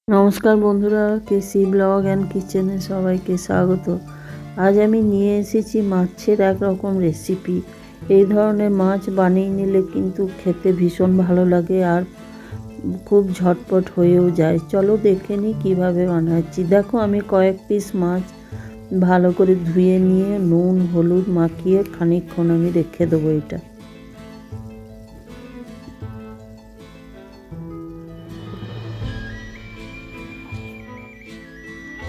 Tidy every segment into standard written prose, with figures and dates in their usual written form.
নমস্কার বন্ধুরা, কেসি blog and কিচেনে সবাইকে স্বাগত। আজ আমি নিয়ে এসেছি মাছের একরকম রেসিপি। এই ধরনের মাছ বানিয়ে নিলে কিন্তু খেতে ভীষণ ভালো লাগে আর খুব ঝটপট হয়েও যায়। চলো দেখে নিই কীভাবে বানাচ্ছি। দেখো, আমি কয়েক পিস মাছ ভালো করে ধুয়ে নিয়ে নুন হলুদ মাখিয়ে খানিকক্ষণ আমি রেখে দেবো। এটা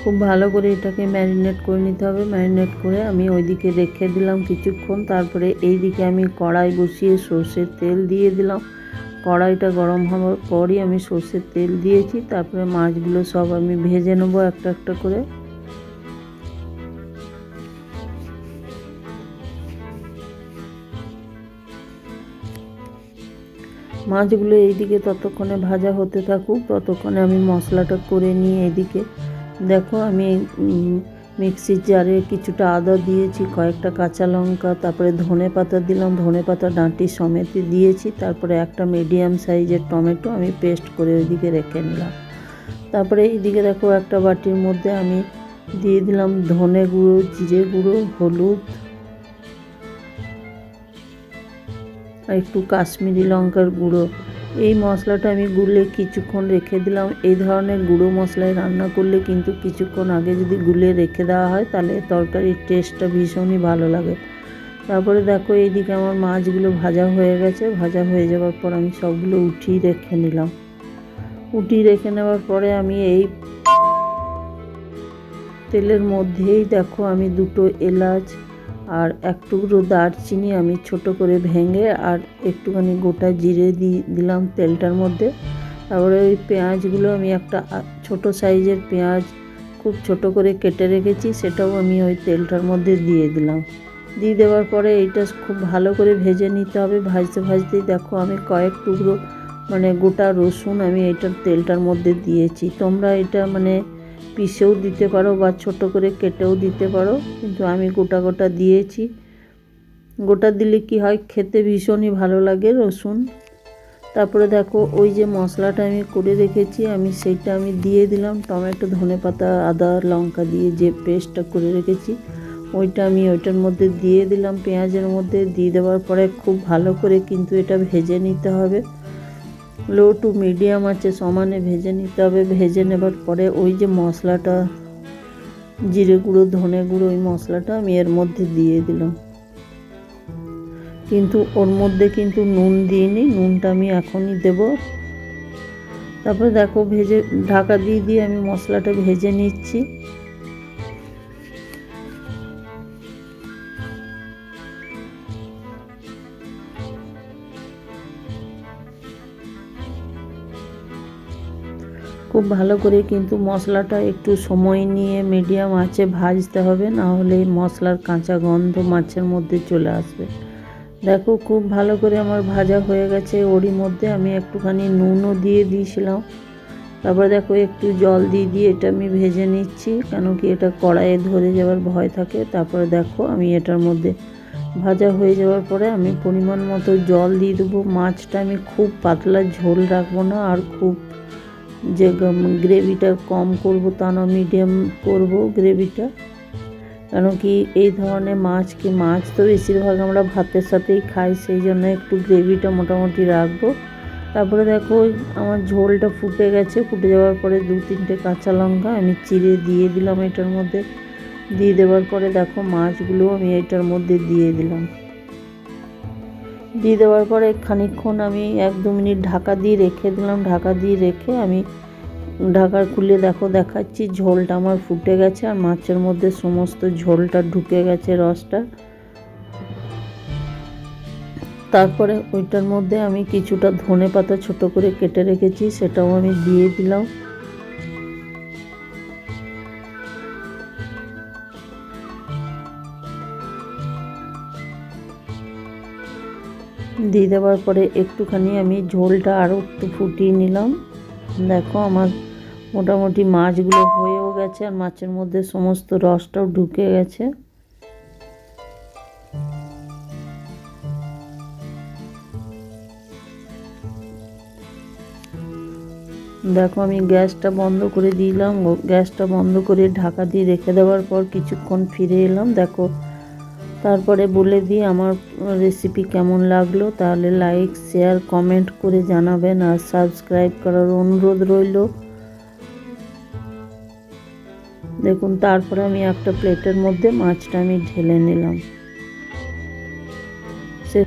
খুব ভালো করে এটাকে ম্যারিনেট করে নিতে হবে। ম্যারিনেট করে আমি ওইদিকে রেখে দিলাম কিছুক্ষণ। তারপরে এই দিকে আমি কড়াই বসিয়ে সর্ষের তেল দিয়ে দিলাম। কড়াইটা গরম হওয়ার পরই আমি সর্ষের তেল দিয়েছি। তারপরে মাছগুলো সব আমি ভেজে নেবো একটা একটা করে। মাছগুলো এইদিকে ততক্ষণে ভাজা হতে থাকুক, ততক্ষণে আমি মশলাটা করে নিয়ে এদিকে দেখো আমি মিক্সির জারে কিছুটা আদা দিয়েছি, কয়েকটা কাঁচা লঙ্কা, তারপরে ধনে পাতা দিলাম, ধনে পাতা ডাঁটি সমেত দিয়েছি। তারপরে একটা মিডিয়াম সাইজের টমেটো আমি পেস্ট করে ওইদিকে রেখে নিলাম। তারপরে এইদিকে দেখো একটা বাটির মধ্যে আমি দিয়ে দিলাম ধনে গুঁড়ো, জিরে গুঁড়ো, হলুদ আর একটু কাশ্মীরি লঙ্কার গুঁড়ো। এই মশলাটা আমি গুলে কিছুক্ষণ রেখে দিলাম। এই ধরনের গুঁড়ো মশলায় রান্না করলে কিন্তু কিছুক্ষণ আগে যদি গুলে রেখে দেওয়া হয় তাহলে তরকারির টেস্টটা ভীষণই ভালো লাগে। তারপরে দেখো এইদিকে আমার মাছগুলো ভাজা হয়ে গেছে। ভাজা হয়ে যাওয়ার পর আমি সবগুলো উঠিয়ে রেখে নিলাম। উঠিয়ে রেখে নেওয়ার পরে আমি এই তেলের মধ্যেই দেখো আমি দুটো এলাচ আর এক টুকরো দারচিনি আমি ছোট করে ভেঙে আর একটুখানি গোটা জিরে দিলাম তেলটার মধ্যে। তারপরে ওই পেঁয়াজগুলো আমি একটা ছোট সাইজের পেঁয়াজ খুব ছোট করে কেটে রেখেছি, সেটাও আমি ওই তেলটার মধ্যে দিয়ে দিলাম। দিয়ে দেওয়ার পরে এইটা খুব ভালো করে ভেজে নিতে হবে। ভাজতে ভাজতেই দেখো আমি কয়েক টুকরো গোটা রসুন আমি এইটার তেলটার মধ্যে দিয়েছি। তোমরা এটা পিষেও দিতে পারো বা ছোট করে কেটেও দিতে পারো, কিন্তু আমি গোটা গোটা দিয়েছি। গোটা দিলে কি হয়, খেতে ভীষণই ভালো লাগে রসুন। তারপরে দেখো ওই যে মশলাটা আমি করে রেখেছি আমি সেইটা আমি দিয়ে দিলাম। টমেটো ধনে পাতা আদা লঙ্কা দিয়ে যে পেস্টটা করে রেখেছি ওইটা আমি ওইটার মধ্যে দিয়ে দিলাম। পেঁয়াজের মধ্যে দিয়ে দেওয়ার পরে খুব ভালো করে কিন্তু এটা ভেজে নিতে হবে। লো টু মিডিয়াম আছে সমানে ভেজে নিতে হবে। ভেজে নেবার পরে ওই যে মশলাটা জিরে গুঁড়ো ধনে গুঁড়ো ওই মশলাটা আমি এর মধ্যে দিয়ে দিলাম। কিন্তু ওর মধ্যে কিন্তু নুন দিইনি, নুনটা আমি এখনই দেব। তারপরে দেখো ভেজে ঢাকা দিয়ে আমি মশলাটা ভেজে নিচ্ছি। খুব ভালো করে কিন্তু মশলাটা একটু সময় নিয়ে মিডিয়াম আঁচে ভাজতে হবে, না হলে মশলার কাঁচা গন্ধ মাছের মধ্যে চলে আসবে। দেখো খুব ভালো করে আমার ভাজা হয়ে গেছে। ওরই মধ্যে আমি একটুখানি নুনও দিয়ে দিয়েছিলাম। তারপরে দেখো একটু জল দিয়ে এটা আমি ভেজে নিচ্ছি, কেন কি এটা কড়াইয়ে ধরে যাওয়ার ভয় থাকে। তারপরে দেখো আমি এটার মধ্যে ভাজা হয়ে যাওয়ার পরে আমি পরিমাণ মতো জল দিয়ে দেবো। মাছটা আমি খুব পাতলা ঝোল রাখবো না, আর খুব যে গ্রেভিটা কম করব তা না, মিডিয়াম করব গ্রেভিটা। কেন কি এই ধরনের মাছ তো বেশিরভাগ আমরা ভাতের সাথেই খাই, সেই জন্য একটু গ্রেভিটা মোটামুটি রাখবো। তারপরে দেখো আমার ঝোলটা ফুটে গেছে। ফুটে যাওয়ার পরে 2-3টে কাঁচা লঙ্কা আমি চিড়ে দিয়ে দিলাম এটার মধ্যে। দিয়ে দেওয়ার পরে দেখো মাছগুলো আমি এটার মধ্যে দিয়ে দিলাম। দিয়ে দেওয়ার পরে খানিকক্ষণ আমি 1-2 মিনিট ঢাকা দিয়ে রেখে দিলাম। ঢাকা দিয়ে রেখে আমি ঢাকা খুলে দেখো দেখাচ্ছি ঝোলটা আমার ফুটে গেছে আর মাছের মধ্যে সমস্ত ঝোলটা ঢুকে গেছে রসটা। তারপরে ওইটার মধ্যে আমি কিছুটা ধনে পাতা ছোট করে কেটে রেখেছি, সেটাও আমি দিয়ে দিলাম। দিয়ে দেওয়ার পরে একটুখানি আমি ঝোলটা আরও একটু ফুটিয়ে নিলাম। দেখো আমার মোটামুটি মাছগুলো হয়েও গেছে আর মাছের মধ্যে সমস্ত রসটাও ঢুকে গেছে। দেখো আমি গ্যাসটা বন্ধ করে দিলাম, গ্যাসটা বন্ধ করে ঢাকা দিয়ে রেখে দেওয়ার পর কিছুক্ষণ ফিরে এলাম। দেখো তারপরে বলে দিই আমার রেসিপি কেমন লাগলো, তাহলে লাইক শেয়ার কমেন্ট করে জানাবেন আর সাবস্ক্রাইব করার অনুরোধ রইল। দেখুন তারপরে আমি একটা প্লেটের মধ্যে মাছটা আমি ঢেলে নিলাম। সে